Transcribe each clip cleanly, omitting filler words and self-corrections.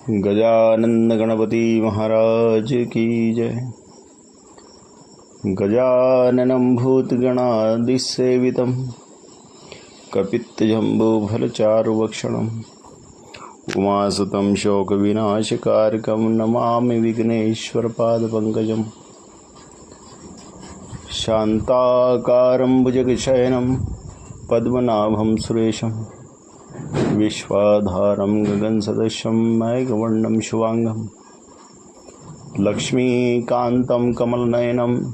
गजानंद गणपति महाराज की जय। गजाननं भूतगणादिसेवितं कपित्तजम्बूफलचारुभक्षणम् उमासुतं शोकविनाशकारकं नमामि विघ्नेश्वरपादपङ्कजम्। शान्ताकारं भुजगशयनं पद्मनाभं सुरेशं विश्वाधारं गगनसदृशं मेघवर्णं शुभांगं लक्ष्मीकान्तं कमलनयनं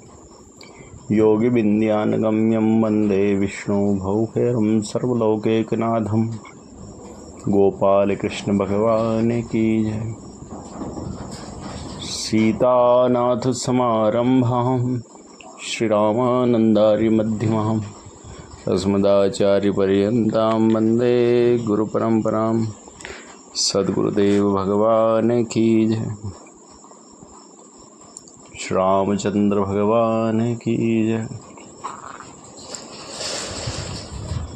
योगिविन्द्यानुगम्यं वन्दे विष्णुभवभयं सर्वलोकैकनाथं। गोपालकृष्ण भगवान की जय। सीतानाथसमारम्भां श्रीरामानन्दार्यमध्यमाम् अस्मदाचार्यपर्यन्तां वन्दे गुरुपरम्परां। सद्गुरुदेव भगवान की जय। श्री रामचंद्र भगवान की जय।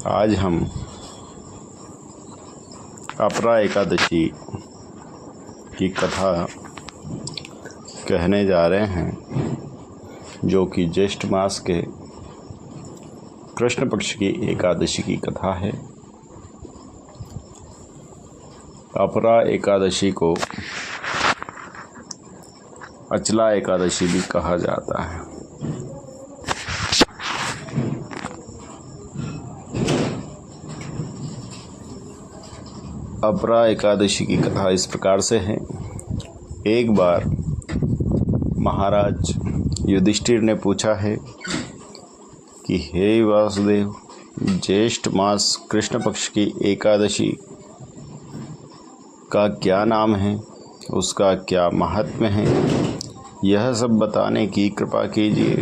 आज हम अपरा एकादशी की कथा कहने जा रहे हैं, जो कि ज्येष्ठ मास के कृष्ण पक्ष की एकादशी की कथा है। अपरा एकादशी को अचला एकादशी भी कहा जाता है। अपरा एकादशी की कथा इस प्रकार से है। एक बार महाराज युधिष्ठिर ने पूछा है कि हे वासुदेव, ज्येष्ठ मास कृष्ण पक्ष की एकादशी का क्या नाम है, उसका क्या महात्म्य है, यह सब बताने की कृपा कीजिए।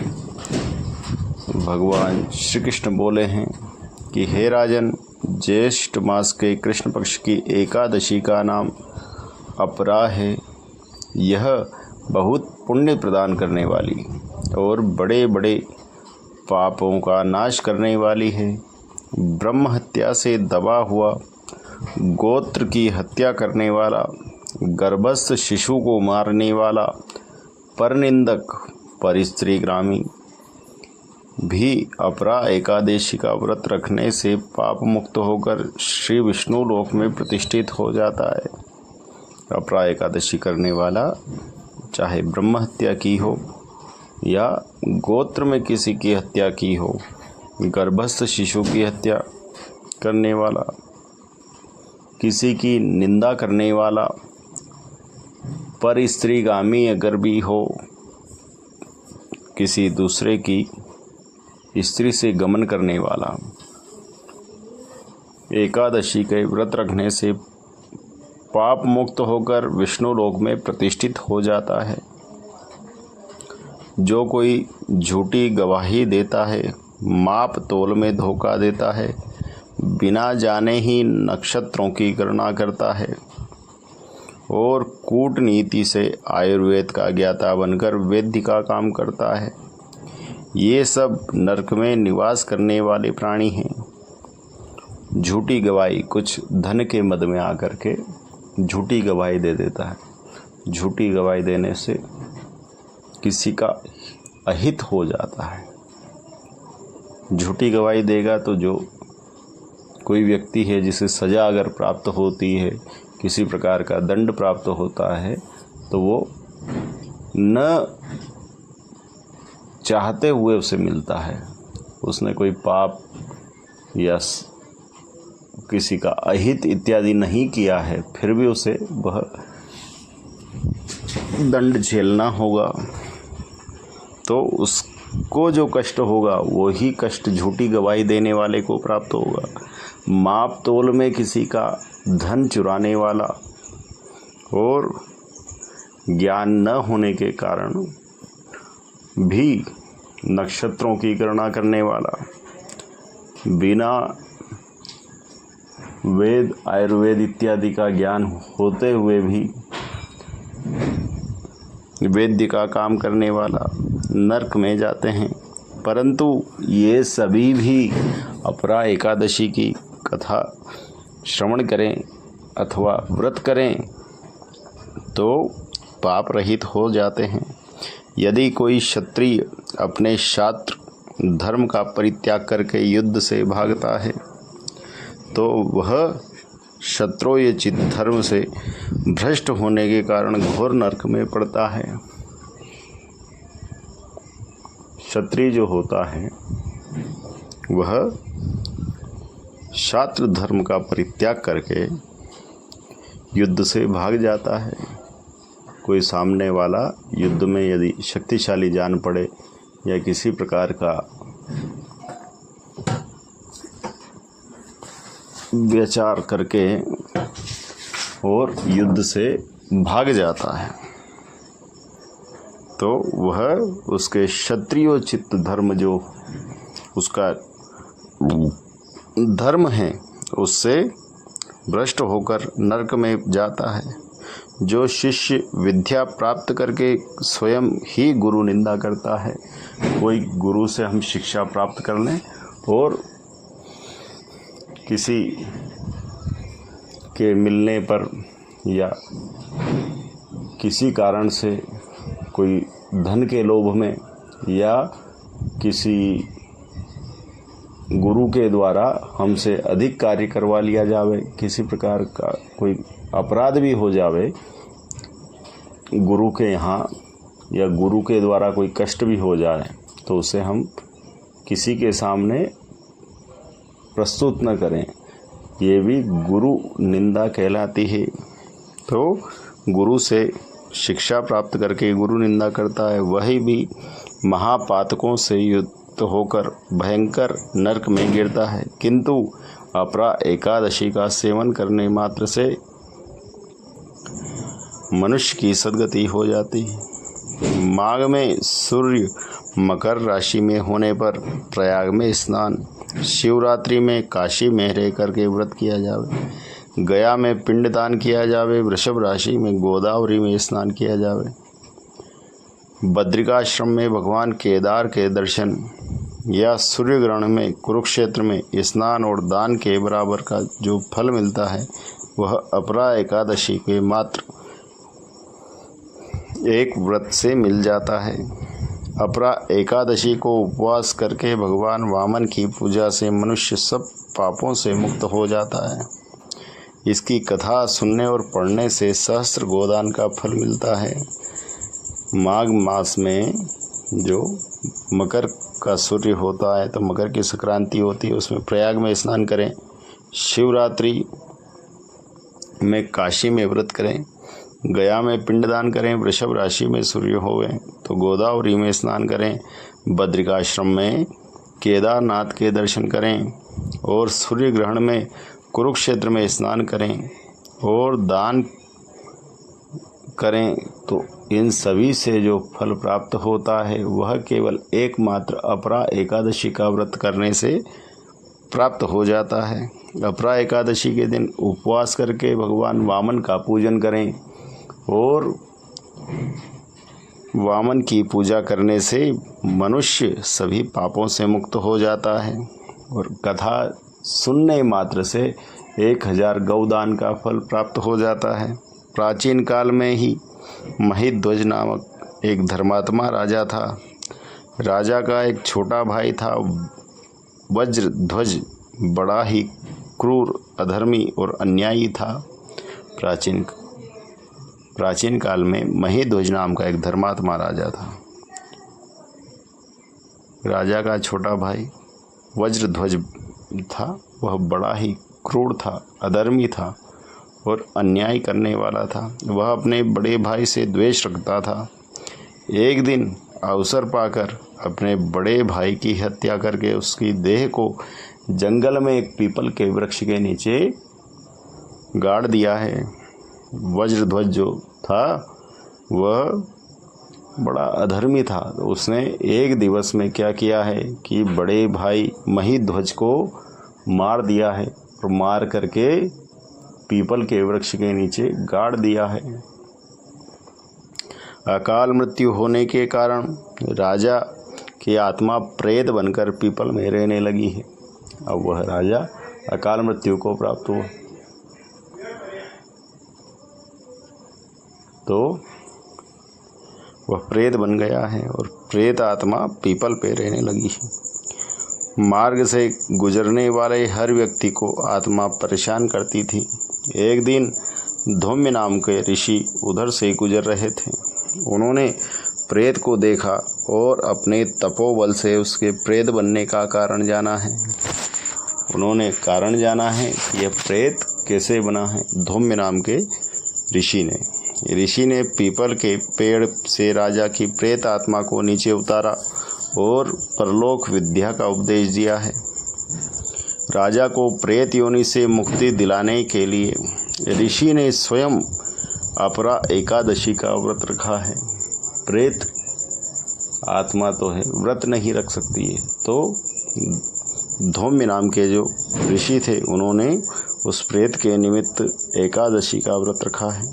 भगवान श्री कृष्ण बोले हैं कि हे राजन, ज्येष्ठ मास के कृष्ण पक्ष की एकादशी का नाम अपरा है। यह बहुत पुण्य प्रदान करने वाली और बड़े बड़े पापों का नाश करने वाली है। ब्रह्म हत्या से दबा हुआ, गोत्र की हत्या करने वाला, गर्भस्थ शिशु को मारने वाला, परनिंदक, परिस्त्रीग्रामी भी अपरा एकादशी का व्रत रखने से पाप मुक्त होकर श्री विष्णु लोक में प्रतिष्ठित हो जाता है। अपरा एकादशी करने वाला चाहे ब्रह्म हत्या की हो या गोत्र में किसी की हत्या की हो, गर्भस्थ शिशु की हत्या करने वाला, किसी की निंदा करने वाला, पर स्त्रीगामी अगर भी हो, किसी दूसरे की स्त्री से गमन करने वाला, एकादशी के व्रत रखने से पाप मुक्त होकर विष्णु लोक में प्रतिष्ठित हो जाता है। जो कोई झूठी गवाही देता है, माप तोल में धोखा देता है, बिना जाने ही नक्षत्रों की गणना करता है और कूटनीति से आयुर्वेद का ज्ञाता बनकर वैद्य का काम करता है, ये सब नरक में निवास करने वाले प्राणी हैं। झूठी गवाही, कुछ धन के मद में आकर के झूठी गवाही दे देता है। झूठी गवाही देने से किसी का अहित हो जाता है। झूठी गवाही देगा तो जो कोई व्यक्ति है जिसे सज़ा अगर प्राप्त होती है, किसी प्रकार का दंड प्राप्त होता है, तो वो न चाहते हुए उसे मिलता है। उसने कोई पाप या किसी का अहित इत्यादि नहीं किया है, फिर भी उसे वह दंड झेलना होगा। तो उसको जो कष्ट होगा वही कष्ट झूठी गवाही देने वाले को प्राप्त होगा। माप तोल में किसी का धन चुराने वाला और ज्ञान न होने के कारण भी नक्षत्रों की गणना करने वाला, बिना वेद आयुर्वेद इत्यादि का ज्ञान होते हुए भी वैद्य का काम करने वाला नरक में जाते हैं। परंतु ये सभी भी अपरा एकादशी की कथा श्रवण करें अथवा व्रत करें तो पाप रहित हो जाते हैं। यदि कोई क्षत्रिय अपने शास्त्र धर्म का परित्याग करके युद्ध से भागता है तो वह क्षत्रोचित धर्म से भ्रष्ट होने के कारण घोर नरक में पड़ता है। क्षत्रिय जो होता है वह शास्त्र धर्म का परित्याग करके युद्ध से भाग जाता है। कोई सामने वाला युद्ध में यदि शक्तिशाली जान पड़े या किसी प्रकार का विचार करके और युद्ध से भाग जाता है तो वह उसके क्षत्रियोचित धर्म जो उसका धर्म है उससे भ्रष्ट होकर नरक में जाता है। जो शिष्य विद्या प्राप्त करके स्वयं ही गुरु निंदा करता है, कोई गुरु से हम शिक्षा प्राप्त कर लें और किसी के मिलने पर या किसी कारण से कोई धन के लोभ में या किसी गुरु के द्वारा हमसे अधिक कार्य करवा लिया जावे, किसी प्रकार का कोई अपराध भी हो जावे गुरु के यहाँ या गुरु के द्वारा कोई कष्ट भी हो जाए तो उसे हम किसी के सामने प्रस्तुत न करें, ये भी गुरु निंदा कहलाती है। तो गुरु से शिक्षा प्राप्त करके गुरु निंदा करता है वही भी महापातकों से युक्त होकर भयंकर नरक में गिरता है। किंतु अपरा एकादशी का सेवन करने मात्र से मनुष्य की सद्गति हो जाती है। माघ में सूर्य मकर राशि में होने पर प्रयाग में स्नान, शिवरात्रि में काशी में रह करके व्रत किया जावे, गया में पिंडदान किया जावे, वृषभ राशि में गोदावरी में स्नान किया जावे, बद्रिकाश्रम में भगवान केदार के दर्शन या सूर्य ग्रहण में कुरुक्षेत्र में स्नान और दान के बराबर का जो फल मिलता है वह अपरा एकादशी के मात्र एक व्रत से मिल जाता है। अपरा एकादशी को उपवास करके भगवान वामन की पूजा से मनुष्य सब पापों से मुक्त हो जाता है। इसकी कथा सुनने और पढ़ने से सहस्त्र गोदान का फल मिलता है। माघ मास में जो मकर का सूर्य होता है तो मकर की संक्रांति होती है, उसमें प्रयाग में स्नान करें, शिवरात्रि में काशी में व्रत करें, गया में पिंडदान करें, वृषभ राशि में सूर्य होवे तो गोदावरी में स्नान करें, बद्रिकाश्रम में केदारनाथ के दर्शन करें और सूर्य ग्रहण में कुरुक्षेत्र में स्नान करें और दान करें तो इन सभी से जो फल प्राप्त होता है वह केवल एकमात्र अपरा एकादशी का व्रत करने से प्राप्त हो जाता है। अपरा एकादशी के दिन उपवास करके भगवान वामन का पूजन करें और वामन की पूजा करने से मनुष्य सभी पापों से मुक्त हो जाता है और कथा सुनने मात्र से 1000 गौदान का फल प्राप्त हो जाता है। प्राचीन काल में ही महिध्वज नामक एक धर्मात्मा राजा था। राजा का एक छोटा भाई था वज्रध्वज, बड़ा ही क्रूर, अधर्मी और अन्यायी था। प्राचीन काल में महिध्वज नाम का एक धर्मात्मा राजा था। राजा का छोटा भाई वज्रध्वज था, वह बड़ा ही क्रूर था, अधर्मी था और अन्याय करने वाला था। वह अपने बड़े भाई से द्वेष रखता था। एक दिन अवसर पाकर अपने बड़े भाई की हत्या करके उसकी देह को जंगल में एक पीपल के वृक्ष के नीचे गाड़ दिया है। वज्रध्वज जो था वह बड़ा अधर्मी था, तो उसने एक दिवस में क्या किया है कि बड़े भाई महिध्वज को मार दिया है और मार करके पीपल के वृक्ष के नीचे गाड़ दिया है। अकाल मृत्यु होने के कारण राजा की आत्मा प्रेत बनकर पीपल में रहने लगी है। अब वह राजा अकाल मृत्यु को प्राप्त हुआ। तो वह प्रेत बन गया है और प्रेत आत्मा पीपल पे रहने लगी है। मार्ग से गुजरने वाले हर व्यक्ति को आत्मा परेशान करती थी। एक दिन धौम्य नाम के ऋषि उधर से गुजर रहे थे। उन्होंने प्रेत को देखा और अपने तपोबल से उसके प्रेत बनने का कारण जाना है। उन्होंने कारण जाना है कि यह प्रेत कैसे बना है। धौम्य नाम के ऋषि ने पीपल के पेड़ से राजा की प्रेत आत्मा को नीचे उतारा और परलोक विद्या का उपदेश दिया है। राजा को प्रेत योनि से मुक्ति दिलाने के लिए ऋषि ने स्वयं अपरा एकादशी का व्रत रखा है। प्रेत आत्मा तो है, व्रत नहीं रख सकती है। तो धौम्य नाम के जो ऋषि थे उन्होंने उस प्रेत के निमित्त एकादशी का व्रत रखा है।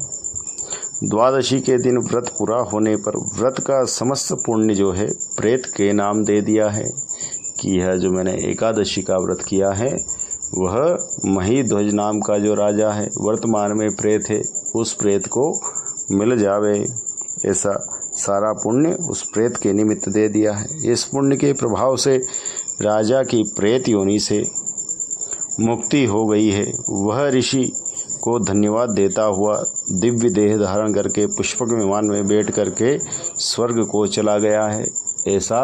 द्वादशी के दिन व्रत पूरा होने पर व्रत का समस्त पुण्य जो है प्रेत के नाम दे दिया है कि यह जो मैंने एकादशी का व्रत किया है वह महीध्वज नाम का जो राजा है, वर्तमान में प्रेत है, उस प्रेत को मिल जावे। ऐसा सारा पुण्य उस प्रेत के निमित्त दे दिया है। इस पुण्य के प्रभाव से राजा की प्रेत योनि से मुक्ति हो गई है। वह ऋषि को धन्यवाद देता हुआ दिव्य देह धारण करके पुष्पक विमान में बैठ करके स्वर्ग को चला गया है। ऐसा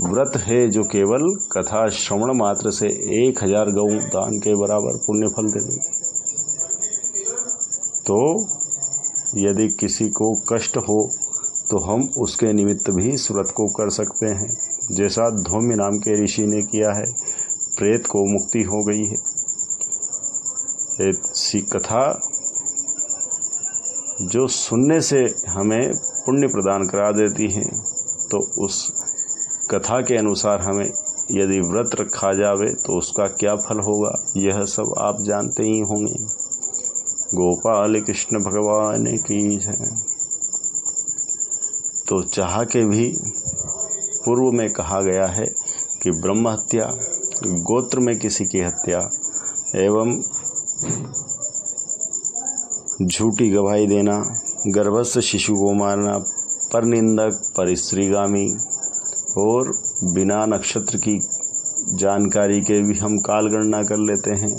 व्रत है जो केवल कथा श्रवण मात्र से 1000 गौ दान के बराबर पुण्य फल दे देते। तो यदि किसी को कष्ट हो तो हम उसके निमित्त भी इस व्रत को कर सकते हैं, जैसा धौम्य नाम के ऋषि ने किया है। प्रेत को मुक्ति हो गई है। ऐसी कथा जो सुनने से हमें पुण्य प्रदान करा देती है, तो उस कथा के अनुसार हमें यदि व्रत रखा जावे तो उसका क्या फल होगा, यह सब आप जानते ही होंगे। गोपाल कृष्ण भगवान की जय। तो चाह के भी पूर्व में कहा गया है कि ब्रह्म हत्या, गोत्र में किसी की हत्या एवं झूठी गवाही देना, गर्भस्थ शिशु को मारना, परनिंदक, परिस्त्रीगामी और बिना नक्षत्र की जानकारी के भी हम काल गणना कर लेते हैं,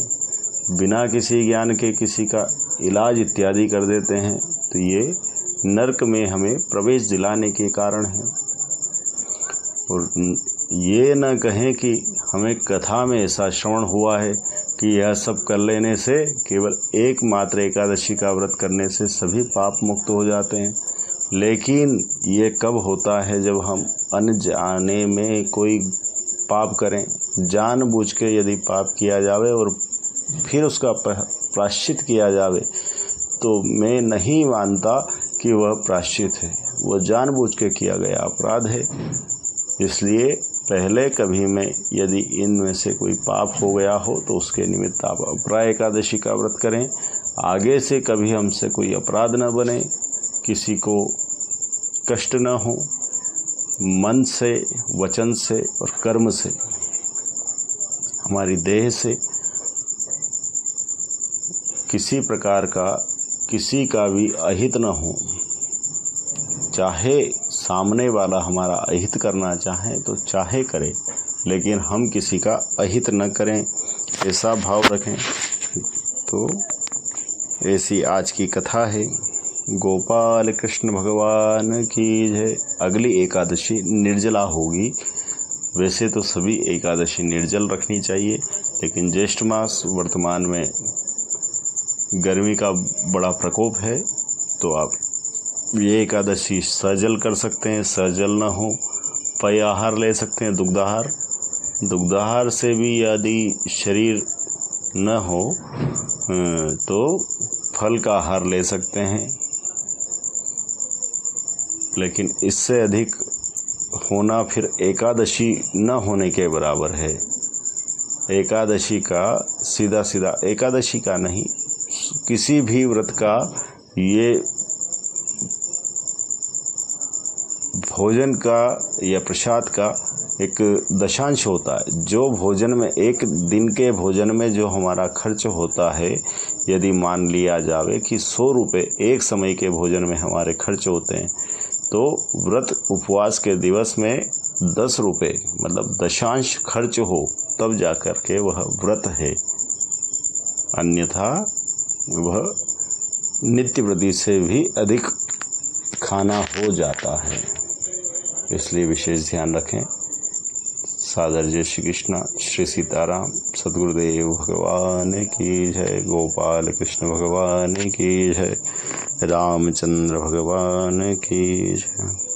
बिना किसी ज्ञान के किसी का इलाज इत्यादि कर देते हैं, तो ये नरक में हमें प्रवेश दिलाने के कारण है। और ये न कहें कि हमें कथा में ऐसा श्रवण हुआ है कि यह सब कर लेने से, केवल एकमात्र एकादशी का व्रत करने से सभी पाप मुक्त हो जाते हैं। लेकिन ये कब होता है, जब हम अनजाने में कोई पाप करें। जानबूझ के यदि पाप किया जावे और फिर उसका प्रायश्चित किया जावे, तो मैं नहीं मानता कि वह प्रायश्चित है, वह जानबूझ के किया गया अपराध है। इसलिए पहले कभी में यदि इनमें से कोई पाप हो गया हो तो उसके निमित्त आप अपरा एकादशी का व्रत करें। आगे से कभी हमसे कोई अपराध न बने, किसी को कष्ट न हो, मन से, वचन से और कर्म से, हमारी देह से किसी प्रकार का किसी का भी अहित न हो। चाहे सामने वाला हमारा अहित करना चाहे तो चाहे करे, लेकिन हम किसी का अहित न करें, ऐसा भाव रखें। तो ऐसी आज की कथा है। गोपाल कृष्ण भगवान की जय। अगली एकादशी निर्जला होगी। वैसे तो सभी एकादशी निर्जल रखनी चाहिए, लेकिन ज्येष्ठ मास वर्तमान में गर्मी का बड़ा प्रकोप है, तो आप ये एकादशी सजल कर सकते हैं। सजल न हो, पेय आहार ले सकते हैं, दुग्धाहार। दुग्धाहार से भी यदि शरीर न हो तो फल का आहार ले सकते हैं, लेकिन इससे अधिक होना फिर एकादशी न होने के बराबर है। एकादशी का सीधा सीधा, एकादशी का नहीं, किसी भी व्रत का ये भोजन का या प्रसाद का एक दशांश होता है। जो भोजन में, एक दिन के भोजन में जो हमारा खर्च होता है यदि मान लिया जावे कि 100 रुपये एक समय के भोजन में हमारे खर्च होते हैं, तो व्रत उपवास के दिवस में 10 रुपये मतलब दशांश खर्च हो तब जा कर के वह व्रत है, अन्यथा वह नित्य व्रती से भी अधिक खाना हो जाता है। इसलिए विशेष ध्यान रखें। सादर जय श्री कृष्णा, श्री सीताराम, सद्गुरुदेव भगवान की जय, गोपाल कृष्ण भगवान की जय, रामचंद्र भगवान की जय।